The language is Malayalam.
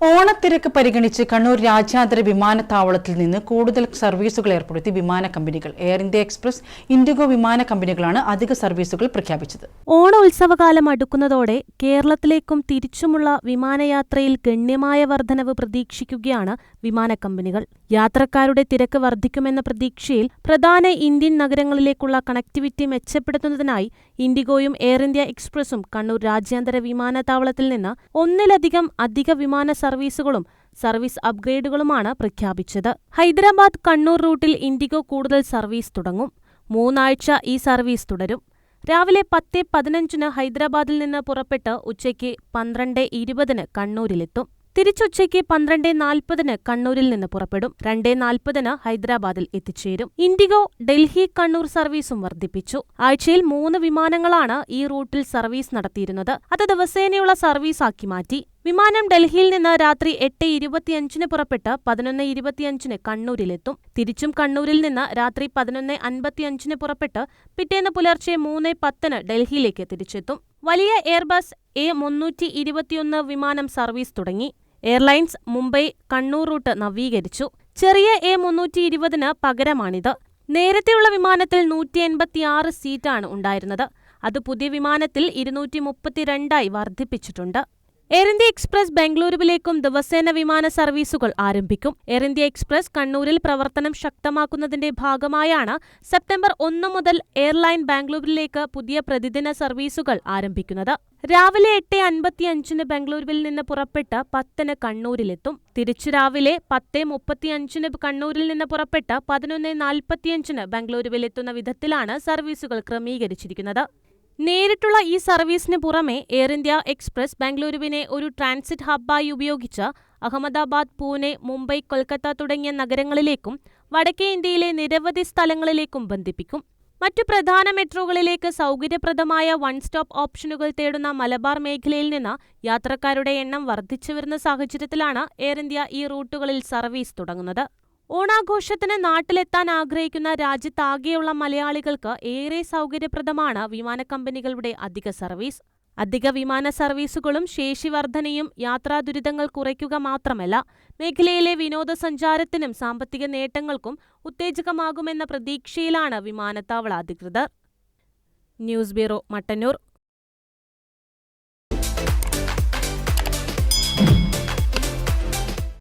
ഓണത്തിരക്ക് പരിഗണിച്ച് കണ്ണൂർ രാജ്യാന്തര വിമാനത്താവളത്തിൽ നിന്ന് കൂടുതൽ സർവീസുകൾ ഏർപ്പെടുത്തി വിമാന കമ്പനികൾ. എയർ ഇന്ത്യ എക്സ്പ്രസ്, ഇൻഡിഗോ വിമാന കമ്പനികളാണ് അധിക സർവീസുകൾ പ്രഖ്യാപിച്ചത്. ഓണോത്സവകാലം അടുക്കുന്നതോടെ കേരളത്തിലേക്കും തിരിച്ചുമുള്ള വിമാനയാത്രയിൽ ഗണ്യമായ വർധനവ് പ്രതീക്ഷിക്കുകയാണ് വിമാന കമ്പനികൾ. യാത്രക്കാരുടെ തിരക്ക് വർദ്ധിക്കുമെന്ന പ്രതീക്ഷയിൽ പ്രധാന ഇന്ത്യൻ നഗരങ്ങളിലേക്കുള്ള കണക്ടിവിറ്റി മെച്ചപ്പെടുത്തുന്നതിനായി ഇൻഡിഗോയും എയർ ഇന്ത്യ എക്സ്പ്രസും കണ്ണൂർ രാജ്യാന്തര വിമാനത്താവളത്തിൽ നിന്ന് ഒന്നിലധികം അധിക വിമാന സർവീസുകളും സർവീസ് അപ്ഗ്രേഡുകളുമാണ് പ്രഖ്യാപിച്ചത്. ഹൈദരാബാദ് കണ്ണൂർ റൂട്ടിൽ ഇൻഡിഗോ കൂടുതൽ സർവീസ് തുടങ്ങും. 3 ആഴ്ച ഈ സർവീസ് തുടരും. രാവിലെ 10:15 ഹൈദരാബാദിൽ നിന്ന് പുറപ്പെട്ട് ഉച്ചയ്ക്ക് 12:20 കണ്ണൂരിലെത്തും. തിരിച്ചുച്ചയ്ക്ക് 12:40 കണ്ണൂരിൽ നിന്ന് പുറപ്പെടും. 2:40 ഹൈദരാബാദിൽ എത്തിച്ചേരും. ഇൻഡിഗോ ഡൽഹി കണ്ണൂർ സർവീസും വർദ്ധിപ്പിച്ചു. ആഴ്ചയിൽ 3 വിമാനങ്ങളാണ് ഈ റൂട്ടിൽ സർവീസ് നടത്തിയിരുന്നത്. അത് ദിവസേനയുള്ള സർവീസാക്കി മാറ്റി. വിമാനം ഡൽഹിയിൽ നിന്ന് രാത്രി 8:25 പുറപ്പെട്ട് 11:25 കണ്ണൂരിലെത്തും. തിരിച്ചും കണ്ണൂരിൽ നിന്ന് രാത്രി 11:55 പുറപ്പെട്ട് പിറ്റേന്ന് പുലർച്ചെ 3:10 ഡൽഹിയിലേക്ക് തിരിച്ചെത്തും. വലിയ എയർബസ് A321 വിമാനം സർവീസ് തുടങ്ങി. എയർലൈൻസ് മുംബൈ കണ്ണൂർ റൂട്ട് നവീകരിച്ചു. ചെറിയ A320 പകരമാണിത്. നേരത്തെയുള്ള വിമാനത്തിൽ 186 സീറ്റാണ് ഉണ്ടായിരുന്നത്. അത് പുതിയ വിമാനത്തിൽ 232 വർദ്ധിപ്പിച്ചിട്ടുണ്ട്. എയർ ഇന്ത്യ എക്സ്പ്രസ് ബംഗളൂരുവിലേക്കും ദിവസേന വിമാന സർവീസുകൾ ആരംഭിക്കും. എയർ ഇന്ത്യ എക്സ്പ്രസ് കണ്ണൂരിൽ പ്രവർത്തനം ശക്തമാക്കുന്നതിന്റെ ഭാഗമായാണ് സെപ്റ്റംബർ 1 മുതൽ എയർലൈൻ ബാംഗ്ലൂരിലേക്ക് പുതിയ പ്രതിദിന സർവീസുകൾ ആരംഭിക്കുന്നത്. രാവിലെ 8:55 ബംഗളൂരുവിൽ നിന്ന് പുറപ്പെട്ട് 10 കണ്ണൂരിലെത്തും. തിരിച്ചു രാവിലെ 10:35 കണ്ണൂരിൽ നിന്ന് പുറപ്പെട്ട് 11:45 ബംഗളൂരുവിലെത്തുന്ന വിധത്തിലാണ് സർവീസുകൾ ക്രമീകരിച്ചിരിക്കുന്നത്. നേരിട്ടുള്ള ഈ സർവീസിന് പുറമെ എയർ ഇന്ത്യ എക്സ്പ്രസ് ബംഗളൂരുവിനെ ഒരു ട്രാൻസിറ്റ് ഹബ്ബായി ഉപയോഗിച്ച് അഹമ്മദാബാദ്, പൂനെ, മുംബൈ, കൊൽക്കത്ത തുടങ്ങിയ നഗരങ്ങളിലേക്കും വടക്കേ ഇന്ത്യയിലെ നിരവധി സ്ഥലങ്ങളിലേക്കും ബന്ധിപ്പിക്കും. മറ്റു പ്രധാന മെട്രോകളിലേക്ക് സൗകര്യപ്രദമായ വൺ സ്റ്റോപ്പ് ഓപ്ഷനുകൾ തേടുന്ന മലബാർ മേഖലയിൽ നിന്ന് യാത്രക്കാരുടെ എണ്ണം വർദ്ധിച്ചുവരുന്ന സാഹചര്യത്തിലാണ് എയർ ഇന്ത്യ ഈ റൂട്ടുകളിൽ സർവീസ് തുടങ്ങുന്നത്. ഓണാഘോഷത്തിന് നാട്ടിലെത്താൻ ആഗ്രഹിക്കുന്ന രാജ്യത്താകെയുള്ള മലയാളികൾക്ക് ഏറെ സൗകര്യപ്രദമാണ് വിമാന കമ്പനികളുടെ അധിക സർവീസ്. അധിക വിമാന സർവീസുകളും ശേഷിവർദ്ധനയും യാത്രാ ദുരിതങ്ങൾ കുറയ്ക്കുക മാത്രമല്ല, മേഖലയിലെ വിനോദസഞ്ചാരത്തിനും സാമ്പത്തിക നേട്ടങ്ങൾക്കും ഉത്തേജകമാകുമെന്ന പ്രതീക്ഷയിലാണ് വിമാനത്താവള അധികൃതർ. News bureau, Mattannur.